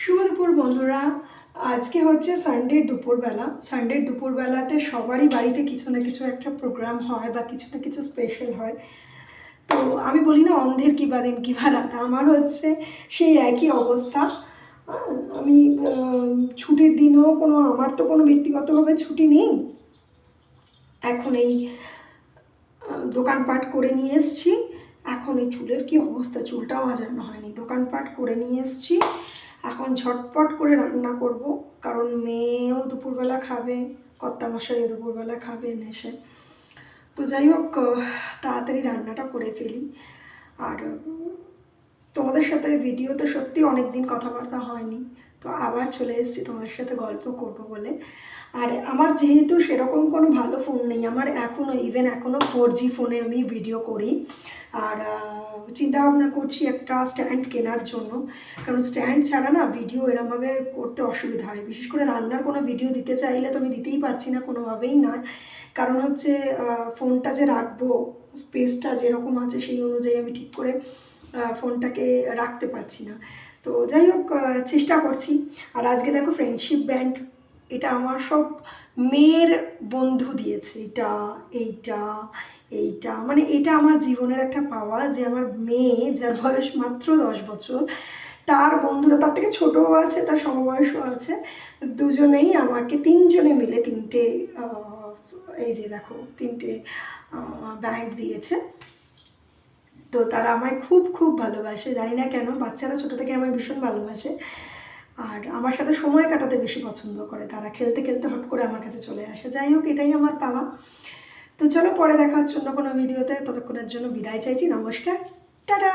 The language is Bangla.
শুভ দুপুর বন্ধুরা। আজকে হচ্ছে সানডের দুপুরবেলাতে সবারই বাড়িতে কিছু না কিছু একটা প্রোগ্রাম হয় বা কিছু না কিছু স্পেশাল হয়। তো আমি বলি না অন্ধের কি বা দিন কি বা রাত, আমার হচ্ছে সেই একই অবস্থা। আমি ছুটির দিনও আমার তো কোনো ব্যক্তিগতভাবে ছুটি নেই। এখন এই দোকানপাট করে নিয়ে এসছি। এখন এই চুলের কি অবস্থা, চুলটাও আজানো হয়নি, দোকানপাট করে নিয়ে এসছি। এখন ঝটপট করে রান্না করব, কারণ মেয়েও দুপুরবেলা খাবে, কর্তামশাইও দুপুরবেলা খাবেন এসে। তো যাই হোক, তাড়াতাড়ি রান্নাটা করে ফেলি। আর তোমাদের সাথে ভিডিওতে সত্যি অনেক দিন কথাবার্তা হয়নি, তো আবার চলে এসেছি তোমাদের সাথে গল্প করব বলে। আর আমার যেহেতু সেরকম কোনো ভালো ফোন নেই, আমার এখনও 4G ফোনে আমি ভিডিও করি। আর চিন্তা ভাবনা করছি একটা স্ট্যান্ড কেনার জন্য, কারণ স্ট্যান্ড ছাড়া না ভিডিও এরমভাবে করতে অসুবিধা হয়। বিশেষ করে রান্নার কোনো ভিডিও দিতে চাইলে তো আমি দিতেই পারছি না কোনোভাবেই না, কারণ হচ্ছে ফোনটা যে রাখবো, স্পেসটা যেরকম আছে সেই অনুযায়ী আমি ঠিক করে ফোনটাকে রাখতে পারছি না। তো যাই হোক, চেষ্টা করছি। আর আজকে দেখো ফ্রেন্ডশিপ ব্যান্ড, এটা আমার সব মেয়ের বন্ধু দিয়েছে। এইটা এইটা মানে এটা আমার জীবনের একটা পাওয়া, যে আমার মেয়ে, যার বয়স মাত্র 10 বছর, তার বন্ধুরা, তার থেকে ছোটও আছে, তার সমবয়সও আছে, দুজনেই আমাকে, তিনজনে মিলে তিনটে, এই যে দেখো তিনটে ব্যান্ড দিয়েছে। তো তারা আমায় খুব খুব ভালোবাসে, জানি না কেন, বাচ্চারা ছোটো থেকে আমায় ভীষণ ভালোবাসে। আর আমার সাথে সময় কাটাতে বেশি পছন্দ করে তারা, খেলতে খেলতে হট করে আমার কাছে চলে আসে। যাই হোক, এটাই আমার পাওয়া। তো চলো, পরে দেখা হচ্ছে অন্য কোনো ভিডিওতে। ততক্ষণের জন্য বিদায় চাইছি। নমস্কার, টাটা।